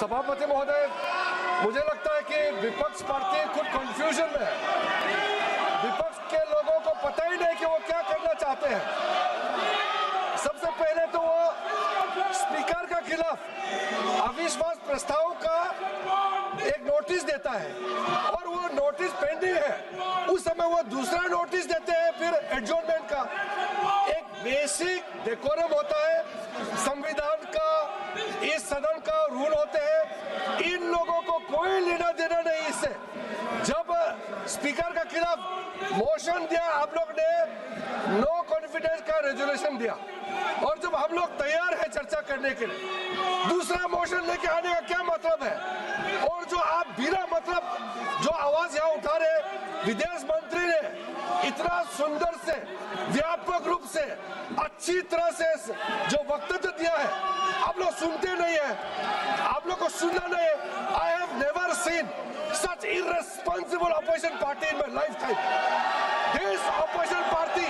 सभापति महोदय, मुझे लगता है कि विपक्ष पार्टी खुद कंफ्यूजन में है। विपक्ष के लोगों को पता ही नहीं कि वो क्या करना चाहते हैं। सबसे पहले तो वो स्पीकर के खिलाफ अविश्वास प्रस्ताव का एक नोटिस देता है और वो नोटिस पेंडिंग है। उस समय वो दूसरा नोटिस देते हैं, फिर एडजॉर्नमेंट का। एक बेसिक डेकोरम होता है, संविधान का, इस सदन का रूल होते हैं। इन लोगों को कोई लेना देना नहीं इससे। जब स्पीकर के खिलाफ मोशन दिया, आप लोग ने नो कॉन्फिडेंस का रेजोल्यूशन दिया और जब हम लोग तैयार हैं चर्चा करने के लिए, दूसरा मोशन लेके आने का क्या मतलब है? और जो आप बिना मतलब जो आवाज यहाँ उठा रहे, विदेश मंत्री ने इतना सुंदर से, व्यापक रूप से, अच्छी तरह से जो वक्तव्य दिया है, आप लोग सुनते नहीं है। आप लोग को सुनना नहीं है। I have never seen such irresponsible opposition party in my lifetime. This opposition party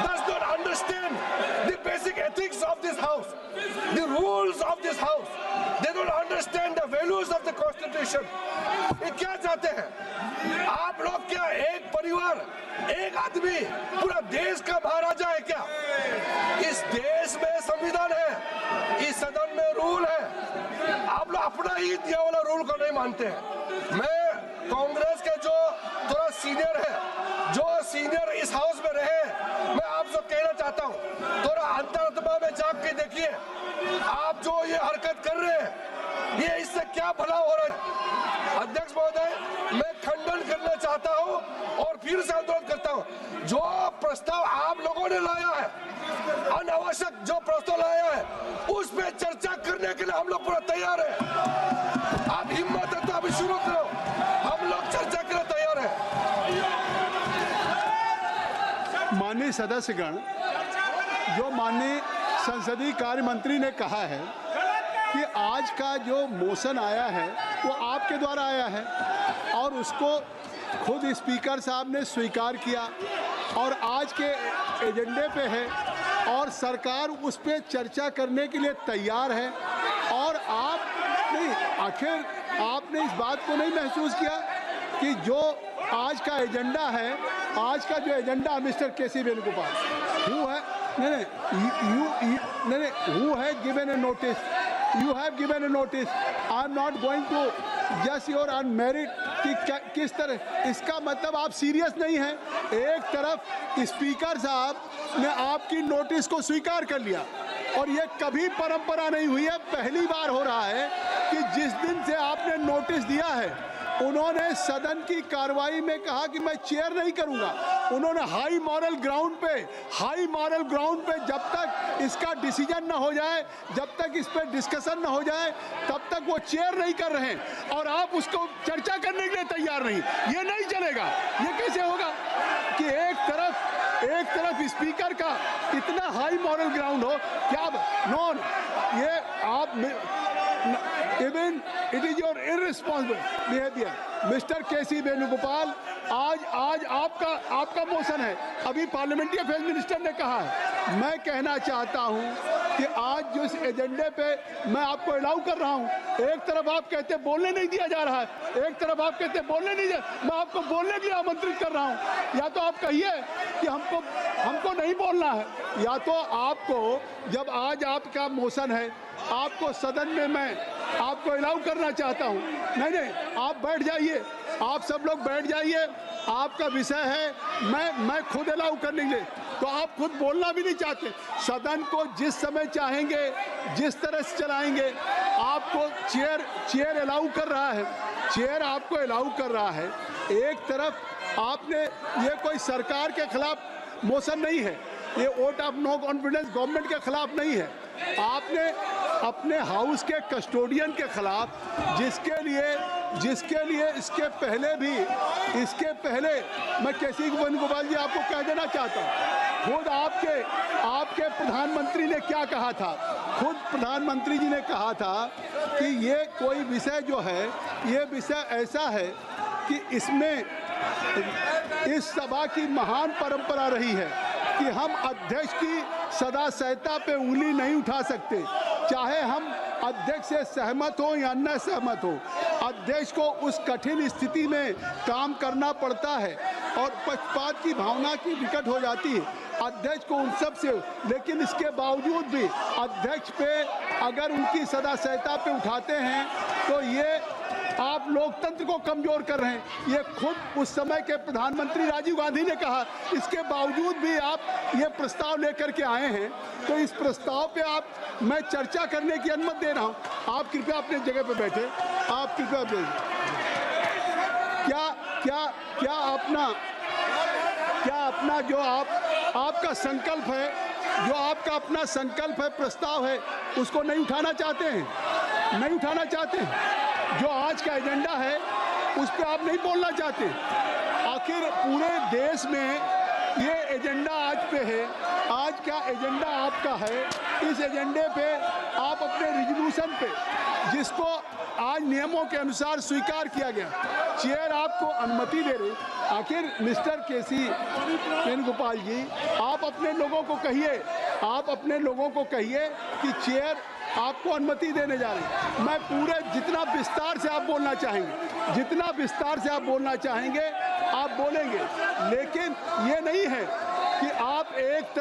does not understand the basic ethics of this house, the rules of this house. They don't understand the values of the constitution. ये क्या चाहते हैं? आप लोग क्या एक परिवार, एक आदमी पूरा देश का महाराजा है क्या? इस देश में संविधान है, इस सदन में रूल है। आप लोग अपना ही दिया वाला रूल को नहीं मानते हैं। मैं कांग्रेस के जो थोड़ा सीनियर है, जो सीनियर इस हाउस में रहे, मैं आपसे कहना चाहता हूँ, थोड़ा अंतरात्मा में जाग के देखिए। आप जो ये हरकत कर रहे हैं, ये इससे क्या भला हो रहा है? अध्यक्ष महोदय, मैं खंडन करना चाहता हूँ और फिर से आंदोलन करता हूँ। जो प्रस्ताव आप लोगों ने लाया है, अनावश्यक जो प्रस्ताव लाया है, उस पर चर्चा करने के लिए हम लोग पूरा तैयार है। आप हिम्मत है तो अभी शुरू करो, हम लोग चर्चा के लिए तैयार है। माननीय सदस्यगण, जो माननीय संसदीय कार्य मंत्री ने कहा है कि आज का जो मोशन आया है वो आपके द्वारा आया है और उसको खुद स्पीकर साहब ने स्वीकार किया और आज के एजेंडे पे है और सरकार उस पर चर्चा करने के लिए तैयार है। और आप नहीं, आखिर आपने इस बात को नहीं महसूस किया कि जो आज का एजेंडा है, आज का जो agenda Mr KC Venugopal who है, हु है given a notice, you have given a notice. I am not going to just your unmerited कि किस तरह, इसका मतलब आप सीरियस नहीं हैं। एक तरफ स्पीकर साहब ने आपकी नोटिस को स्वीकार कर लिया और ये कभी परंपरा नहीं हुई है, पहली बार हो रहा है कि जिस दिन से आपने नोटिस दिया है उन्होंने सदन की कार्रवाई में कहा कि मैं चेयर नहीं करूंगा। उन्होंने हाई मॉरल ग्राउंड पे जब तक इसका डिसीजन ना हो जाए, जब तक इस पर डिस्कशन ना हो जाए, तब तक वो चेयर नहीं कर रहे हैं और आप उसको चर्चा करने के लिए तैयार नहीं। ये नहीं चलेगा। ये कैसे होगा कि एक तरफ स्पीकर का इतना हाई मॉरल ग्राउंड हो क्या नॉन, ये आप even it is your irresponsible behaviour. Mister केसी वेणुगोपाल, आज आपका मोशन है। अभी पार्लियामेंट्री अफेयर्स मिनिस्टर ने कहा है, मैं कहना चाहता हूं कि आज जो इस एजेंडे पे मैं आपको अलाउ कर रहा हूं, एक तरफ आप कहते बोलने नहीं दिया जा रहा है, एक तरफ आप कहते बोलने नहीं दिया, मैं आपको बोलने के लिए आमंत्रित कर रहा हूं। या तो आप कहिए कि हमको नहीं बोलना है, या तो आपको, जब आज आपका मोशन है, आपको सदन में मैं आपको अलाउ करना चाहता हूं। नहीं, आप बैठ जाइए, आप सब लोग बैठ जाइए, आपका विषय है। मैं खुद अलाउ करने के लिए, तो आप खुद बोलना भी नहीं चाहते। सदन को जिस समय चाहेंगे, जिस तरह से चलाएंगे। आपको चेयर अलाउ कर रहा है, चेयर आपको अलाउ कर रहा है। एक तरफ आपने, ये कोई सरकार के खिलाफ मोशन नहीं है, ये vote of no confidence government के खिलाफ नहीं है। आपने अपने हाउस के कस्टोडियन के खिलाफ, जिसके लिए इसके पहले मैं केसी वेणुगोपाल जी आपको कह देना चाहता हूँ, खुद आपके प्रधानमंत्री ने क्या कहा था? खुद प्रधानमंत्री जी ने कहा था कि ये कोई विषय जो है, ये विषय ऐसा है कि इसमें इस सभा की महान परंपरा रही है कि हम अध्यक्ष की सदा सहता पे उंगली नहीं उठा सकते, चाहे हम अध्यक्ष से सहमत हो या न सहमत हो, अध्यक्ष को उस कठिन स्थिति में काम करना पड़ता है और पक्षपात की भावना की विकट हो जाती है अध्यक्ष को उन सब से। लेकिन इसके बावजूद भी अध्यक्ष पे अगर उनकी सदाशयता पे उठाते हैं तो ये आप लोकतंत्र को कमजोर कर रहे हैं। ये खुद उस समय के प्रधानमंत्री राजीव गांधी ने कहा। इसके बावजूद भी आप ये प्रस्ताव लेकर के आए हैं, तो इस प्रस्ताव पे मैं चर्चा करने की अनुमति दे रहा हूं। आप कृपया अपने जगह पे बैठे। आप कृपया क्या अपना जो आपका संकल्प है, जो आपका अपना संकल्प है, प्रस्ताव है, उसको नहीं उठाना चाहते हैं? नहीं उठाना चाहते हैं? जो आज का एजेंडा है उस पर आप नहीं बोलना चाहते? आखिर पूरे देश में ये एजेंडा आज पे है। आज का एजेंडा आपका है। इस एजेंडे पे आप अपने रिजोल्यूशन पे, जिसको आज नियमों के अनुसार स्वीकार किया गया, चेयर आपको अनुमति दे रही। आखिर मिस्टर केसी वेणुगोपाल जी, आप अपने लोगों को कहिए कि चेयर आपको अनुमति देने जा रही। मैं पूरे जितना विस्तार से आप बोलना चाहेंगे आप बोलेंगे, लेकिन ये नहीं है कि आप एक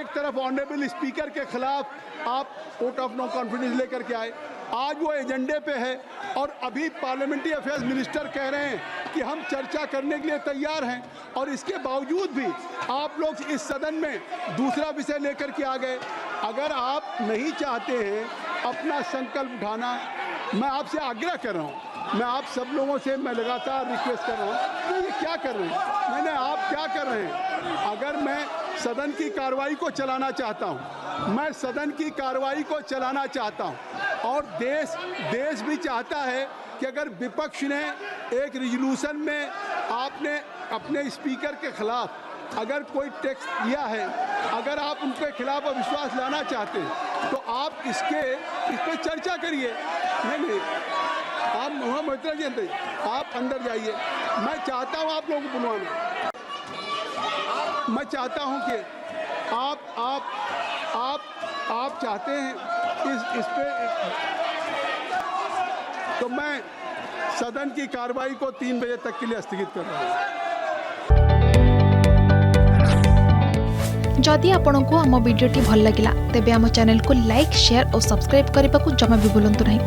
तरफ ऑनरेबल स्पीकर के खिलाफ आप वोट ऑफ नो कॉन्फिडेंस लेकर के आए। आज वो एजेंडे पे है और अभी पार्लियामेंट्री अफेयर्स मिनिस्टर कह रहे हैं कि हम चर्चा करने के लिए तैयार हैं, और इसके बावजूद भी आप लोग इस सदन में दूसरा विषय लेकर के आ गए। अगर आप नहीं चाहते हैं अपना संकल्प उठाना, मैं आपसे आग्रह कर रहा हूं, मैं आप सब लोगों से मैं लगातार रिक्वेस्ट कर रहा हूं, तो ये क्या कर रहे हैं? आप क्या कर रहे हैं? अगर मैं सदन की कार्रवाई को चलाना चाहता हूं, और देश भी चाहता है कि अगर विपक्ष ने एक रिजोल्यूशन में आपने अपने स्पीकर के खिलाफ अगर कोई टेक्स्ट दिया है, अगर आप उनके खिलाफ अविश्वास लाना चाहते हैं तो आप इस पर चर्चा करिए। नहीं, आप मोहम्मद जी आप अंदर जाइए। मैं चाहता हूं आप लोगों को बुलवाना। मैं चाहता हूं कि आप चाहते हैं इस पे, तो मैं सदन की कार्रवाई को 3 बजे तक के लिए स्थगित कर रहा हूं। जदि आपंक आम भिडी भल लगा तेब आम चैनल को लाइक, शेयर और सब्सक्राइब करने को जमा भी भूलु नहीं।